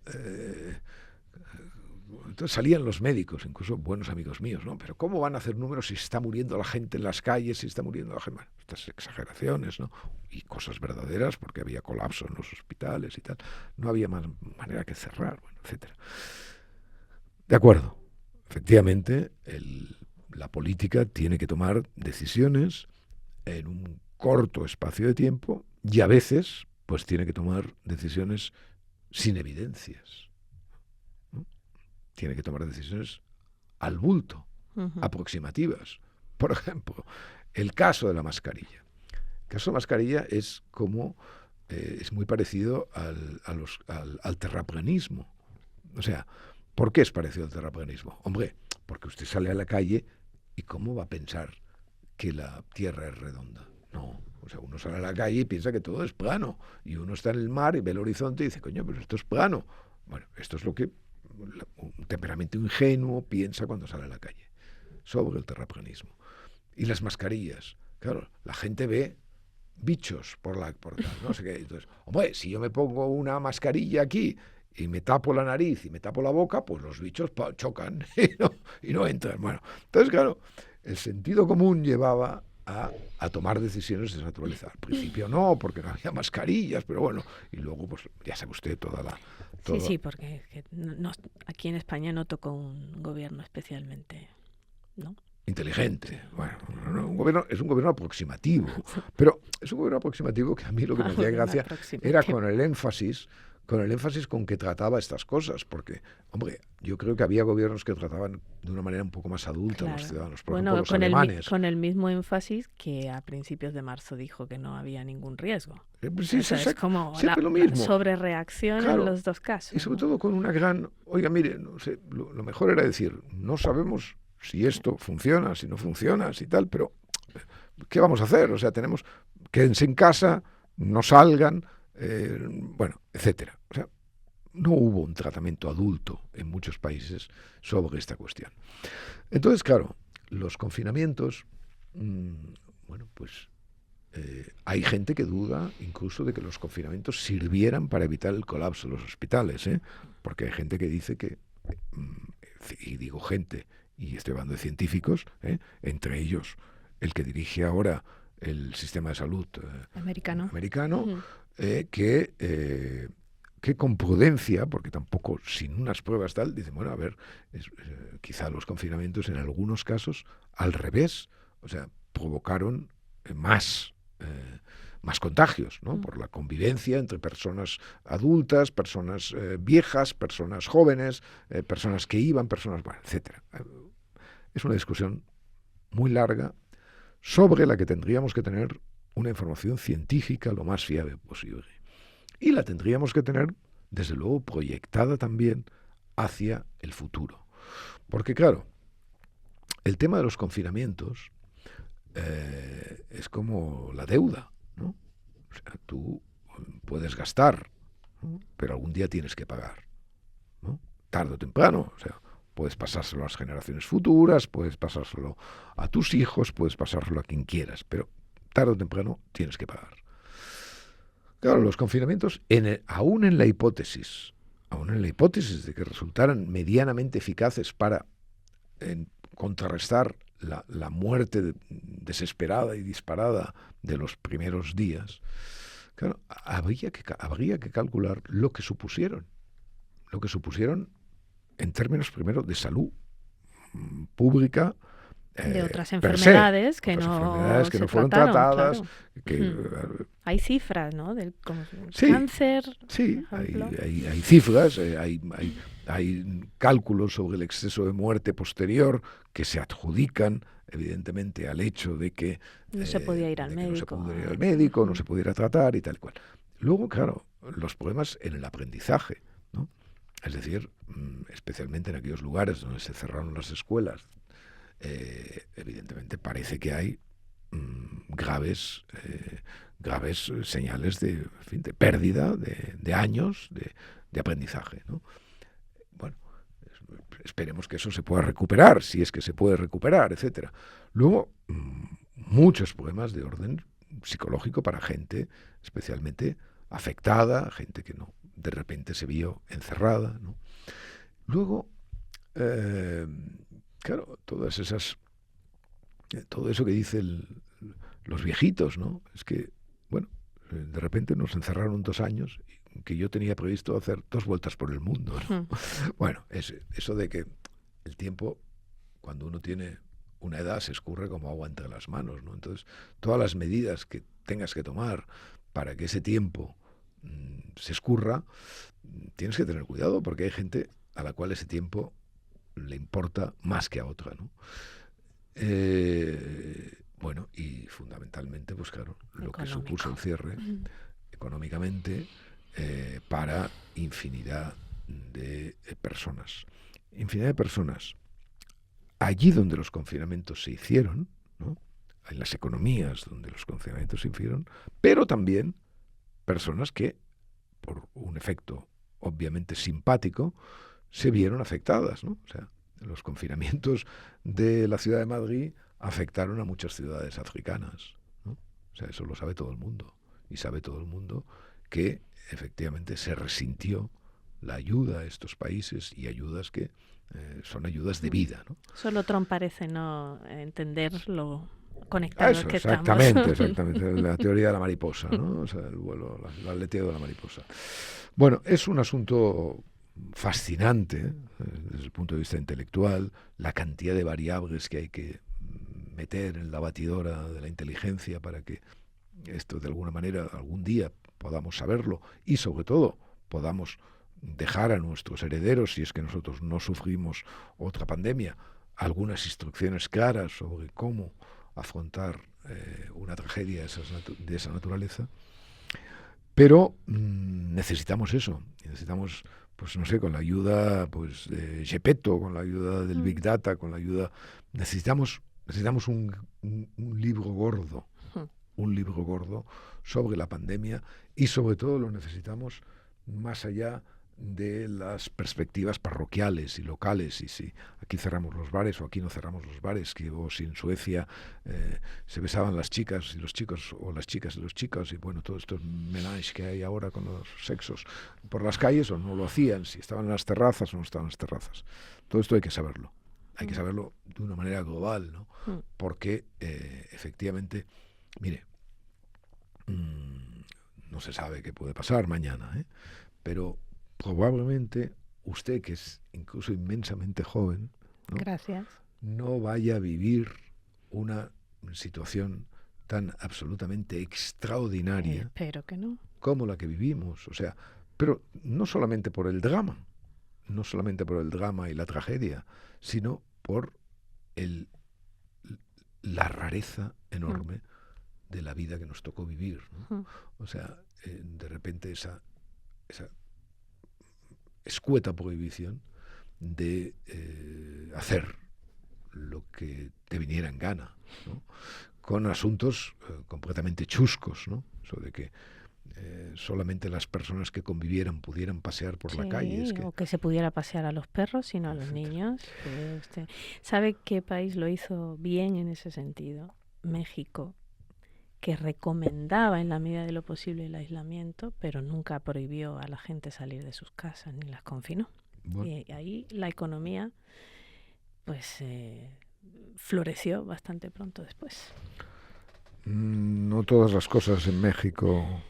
entonces salían los médicos, incluso buenos amigos míos, ¿no? Pero ¿cómo van a hacer números si está muriendo la gente en las calles, si está muriendo la gente? Bueno, estas exageraciones, ¿no? Y cosas verdaderas, porque había colapso en los hospitales y tal. No había más manera que cerrar, bueno, etcétera. De acuerdo. Efectivamente, la política tiene que tomar decisiones en un corto espacio de tiempo y a veces pues tiene que tomar decisiones sin evidencias, ¿no? Tiene que tomar decisiones al bulto, aproximativas. Por ejemplo, el caso de la mascarilla. El caso de la mascarilla es como es muy parecido al terraplanismo. O sea, ¿por qué es parecido al terraplanismo? Hombre, porque usted sale a la calle y ¿cómo va a pensar que la Tierra es redonda? No. O sea, uno sale a la calle y piensa que todo es plano. Y uno está en el mar y ve el horizonte y dice, coño, pero esto es plano. Bueno, esto es lo que un temperamento ingenuo piensa cuando sale a la calle sobre el terraplanismo. Y las mascarillas. Claro, la gente ve bichos por tal, no sé qué. Entonces, hombre, si yo me pongo una mascarilla aquí y me tapo la nariz y me tapo la boca, pues los bichos chocan y no entran. Bueno, entonces, claro, el sentido común llevaba a tomar decisiones de esa naturaleza. Al principio no, porque no había mascarillas, pero bueno, y luego, pues ya sabe usted Sí, porque aquí en España no tocó un gobierno especialmente, ¿no? Inteligente. Bueno, es un gobierno aproximativo, pero es un gobierno aproximativo que a mí lo que me hacía gracia era con el énfasis con que trataba estas cosas, porque, hombre, yo creo que había gobiernos que trataban de una manera un poco más adulta a los ciudadanos, por ejemplo, los alemanes. Con el mismo énfasis que a principios de marzo dijo que no había ningún riesgo. Sí, es como lo mismo. La sobrereacción en los dos casos. Y sobre todo con una gran... Oiga, mire, no sé, lo mejor era decir, no sabemos si esto funciona, si no funciona, si tal, pero ¿qué vamos a hacer? O sea, quédense en casa, no salgan, bueno, etcétera. O sea, no hubo un tratamiento adulto en muchos países sobre esta cuestión. Entonces, claro, los confinamientos, bueno, pues hay gente que duda incluso de que los confinamientos sirvieran para evitar el colapso de los hospitales, porque hay gente que dice que, y digo gente, y estoy hablando de científicos, entre ellos el que dirige ahora el sistema de salud americano, que con prudencia, porque tampoco sin unas pruebas tal, dicen, bueno, a ver, quizá los confinamientos en algunos casos, al revés, o sea, provocaron más contagios, ¿no? Por la convivencia entre personas adultas, personas viejas, personas jóvenes, personas que iban, personas, bueno, etcétera. Es una discusión muy larga sobre la que tendríamos que tener una información científica lo más fiable posible. Y la tendríamos que tener, desde luego, proyectada también hacia el futuro. Porque, claro, el tema de los confinamientos es como la deuda, ¿no? O sea, tú puedes gastar, ¿no? Pero algún día tienes que pagar, ¿no? Tarde o temprano, o sea, puedes pasárselo a las generaciones futuras, puedes pasárselo a tus hijos, puedes pasárselo a quien quieras, pero tarde o temprano tienes que pagar. Claro, los confinamientos, aún en la hipótesis de que resultaran medianamente eficaces para contrarrestar la muerte desesperada y disparada de los primeros días, claro, habría que calcular lo que supusieron en términos primero de salud pública, de otras enfermedades que no fueron tratadas. Claro. Hay cifras, ¿no? Del cáncer. Sí, hay cifras, hay cálculos sobre el exceso de muerte posterior que se adjudican, evidentemente, al hecho de que no se podía ir al médico. No se podía ir al médico, no se pudiera tratar y tal cual. Luego, claro, los problemas en el aprendizaje, ¿no? Es decir, especialmente en aquellos lugares donde se cerraron las escuelas, evidentemente parece que hay graves señales de pérdida de años de aprendizaje, ¿no? Bueno, esperemos que eso se pueda recuperar, si es que se puede recuperar, etcétera. Luego, muchos problemas de orden psicológico para gente especialmente afectada, gente que no de repente se vio encerrada, ¿no? Luego, claro, todo eso que dicen los viejitos, ¿no? Es que, bueno, de repente nos encerraron 2 años que yo tenía previsto hacer 2 vueltas por el mundo, ¿no? Bueno, eso de que el tiempo, cuando uno tiene una edad, se escurre como agua entre las manos, ¿no? Entonces, todas las medidas que tengas que tomar para que ese tiempo se escurra, tienes que tener cuidado porque hay gente a la cual ese tiempo le importa más que a otra, ¿no? Bueno, y fundamentalmente, pues claro, lo que supuso el cierre económicamente para infinidad de personas. Infinidad de personas. Allí donde los confinamientos se hicieron, ¿no? En las economías donde los confinamientos se hicieron, pero también personas que, por un efecto obviamente simpático, se vieron afectadas, ¿no? O sea, los confinamientos de la ciudad de Madrid afectaron a muchas ciudades africanas, ¿no? O sea, eso lo sabe todo el mundo. Y sabe todo el mundo que efectivamente se resintió la ayuda a estos países y ayudas que son ayudas de vida, ¿no? Solo Trump parece no entender lo conectados que exactamente, estamos. exactamente, la teoría de la mariposa, ¿no? O sea, el vuelo, el aleteo de la mariposa. Bueno, es un asunto fascinante desde el punto de vista intelectual, la cantidad de variables que hay que meter en la batidora de la inteligencia para que esto de alguna manera algún día podamos saberlo y sobre todo podamos dejar a nuestros herederos, si es que nosotros no sufrimos otra pandemia, algunas instrucciones claras sobre cómo afrontar una tragedia de esa naturaleza. Pero necesitamos eso, necesitamos, pues no sé, con la ayuda pues de Gepetto, con la ayuda del Big Data, con la ayuda... Necesitamos un libro gordo, un libro gordo sobre la pandemia y sobre todo lo necesitamos más allá de las perspectivas parroquiales y locales, y si aquí cerramos los bares o aquí no cerramos los bares, que o si en Suecia se besaban las chicas y los chicos, o las chicas y los chicos, y bueno, todos estos mélange que hay ahora con los sexos por las calles, o no lo hacían, si estaban en las terrazas o no estaban en las terrazas. Todo esto hay que saberlo. Hay que saberlo de una manera global, ¿no? Porque efectivamente, mire, no se sabe qué puede pasar mañana, pero probablemente usted, que es incluso inmensamente joven, ¿no? Gracias, no vaya a vivir una situación tan absolutamente extraordinaria espero que no, como la que vivimos. O sea, pero no solamente por el drama, no solamente por el drama y la tragedia, sino por la rareza enorme de la vida que nos tocó vivir, ¿no? O sea, de repente esa escueta prohibición de hacer lo que te viniera en gana, ¿no? Con asuntos completamente chuscos, ¿no? Eso de que solamente las personas que convivieran pudieran pasear por la calle. Es que... O que se pudiera pasear a los perros, sino a los niños. ¿Sabe qué país lo hizo bien en ese sentido? México, que recomendaba en la medida de lo posible el aislamiento, pero nunca prohibió a la gente salir de sus casas ni las confinó. Bueno. Y ahí la economía pues floreció bastante pronto después. No todas las cosas en México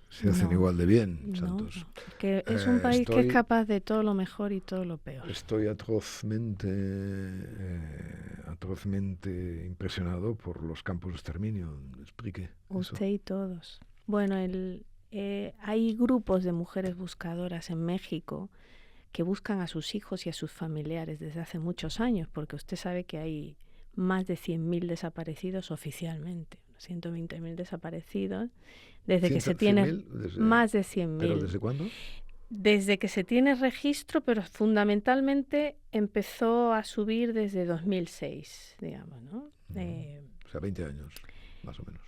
se hacen igual de bien, Santos. No. Que es un país que es capaz de todo lo mejor y todo lo peor. Estoy atrozmente impresionado por los campos de exterminio. Explique. Usted eso. Y todos. Bueno, hay grupos de mujeres buscadoras en México que buscan a sus hijos y a sus familiares desde hace muchos años, porque usted sabe que hay más de 100.000 desaparecidos oficialmente, 120.000 desaparecidos, desde que se tiene más de 100.000. ¿Pero desde cuándo? Desde que se tiene registro, pero fundamentalmente empezó a subir desde 2006, digamos, ¿no? O sea, 20 años, más o menos.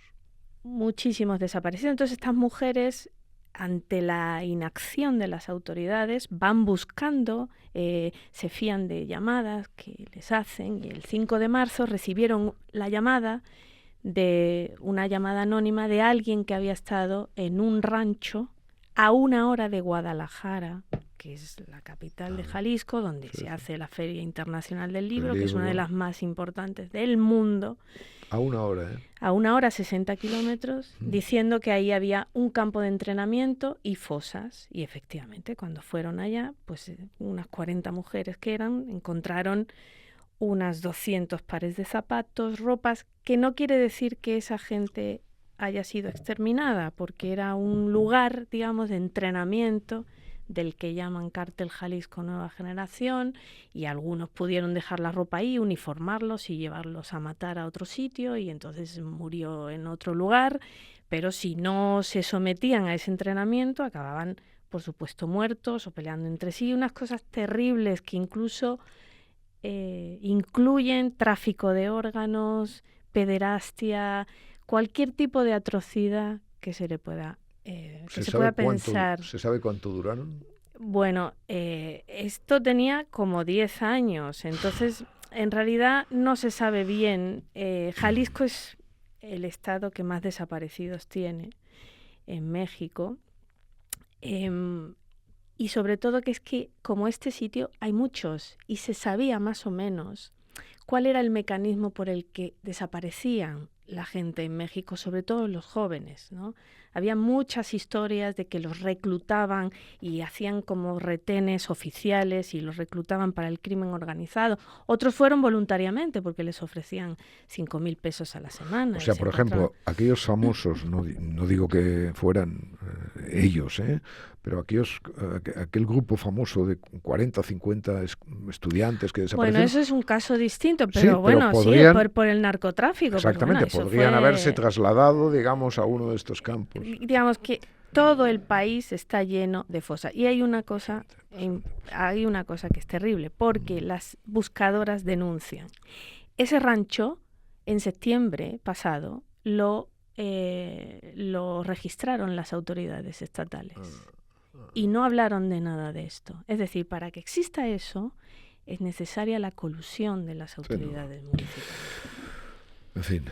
Muchísimos desaparecidos. Entonces estas mujeres, ante la inacción de las autoridades, van buscando, se fían de llamadas que les hacen, y el 5 de marzo recibieron la llamada de una llamada anónima de alguien que había estado en un rancho a 1 hora de Guadalajara, que es la capital de Jalisco, donde se hace la Feria Internacional del Libro, que es una de las más importantes del mundo. A 1 hora, A 1 hora, 60 kilómetros, diciendo que ahí había un campo de entrenamiento y fosas. Y efectivamente, cuando fueron allá, pues unas 40 mujeres que encontraron unas 200 pares de zapatos, ropas, que no quiere decir que esa gente haya sido exterminada, porque era un lugar, digamos, de entrenamiento del que llaman Cártel Jalisco Nueva Generación, y algunos pudieron dejar la ropa ahí, uniformarlos y llevarlos a matar a otro sitio, y entonces murió en otro lugar, pero si no se sometían a ese entrenamiento acababan, por supuesto, muertos o peleando entre sí, unas cosas terribles que incluso incluyen tráfico de órganos, pederastia, cualquier tipo de atrocidad que se le pueda pensar. ¿Se sabe cuánto duraron? Bueno, esto tenía como 10 años, entonces en realidad no se sabe bien. Jalisco es el estado que más desaparecidos tiene en México. Y sobre todo que es que como este sitio hay muchos y se sabía más o menos cuál era el mecanismo por el que desaparecían la gente en México, sobre todo los jóvenes, ¿no? Había muchas historias de que los reclutaban y hacían como retenes oficiales y los reclutaban para el crimen organizado. Otros fueron voluntariamente porque les ofrecían 5.000 pesos a la semana. O sea, por ejemplo, aquellos famosos, no digo que fueran ellos, pero aquel grupo famoso de 40 o 50 estudiantes que desaparecieron. Bueno, eso es un caso distinto, pero sí, bueno, podrían, sí, por el narcotráfico. Exactamente, pues bueno, podrían haberse trasladado, digamos, a uno de estos campos. Digamos que todo el país está lleno de fosas. Y hay una cosa que es terrible, porque las buscadoras denuncian. Ese rancho, en septiembre pasado, lo registraron las autoridades estatales. Y no hablaron de nada de esto. Es decir, para que exista eso, es necesaria la colusión de las autoridades municipales. En fin,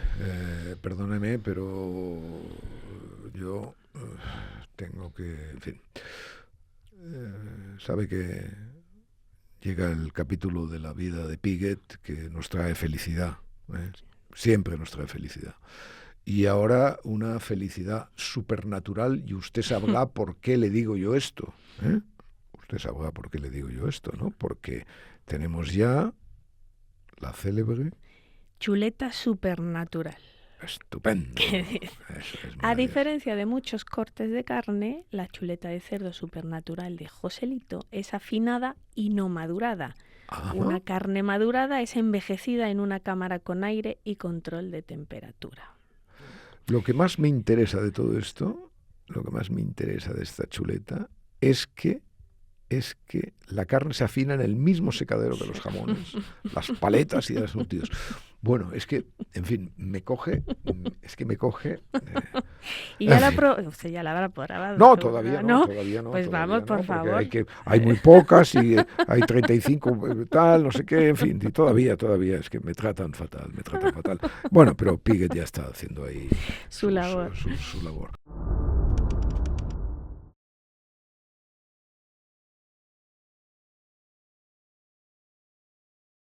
perdóneme, pero yo tengo que... En fin, sabe que llega el capítulo de la vida de Piggott que nos trae felicidad, siempre nos trae felicidad. Y ahora una felicidad supernatural, y usted sabrá por qué le digo yo esto. Usted sabrá por qué le digo yo esto, ¿no? Porque tenemos ya la célebre... chuleta supernatural. Estupendo. A diferencia de muchos cortes de carne, la chuleta de cerdo supernatural de Joselito es afinada y no madurada. Ajá. Una carne madurada es envejecida en una cámara con aire y control de temperatura. Lo que más me interesa de todo esto, lo que más me interesa de esta chuleta, es que la carne se afina en el mismo secadero que los jamones, las paletas y los embutidos. Bueno, es que, en fin, me coge. ¿Y ya usted ya la habrá probado? No, todavía no. Pues vamos, por favor. Hay muy pocas y hay 35 tal, no sé qué, en fin, y todavía, es que me tratan fatal. Bueno, pero Piggott ya está haciendo ahí su labor. Su labor.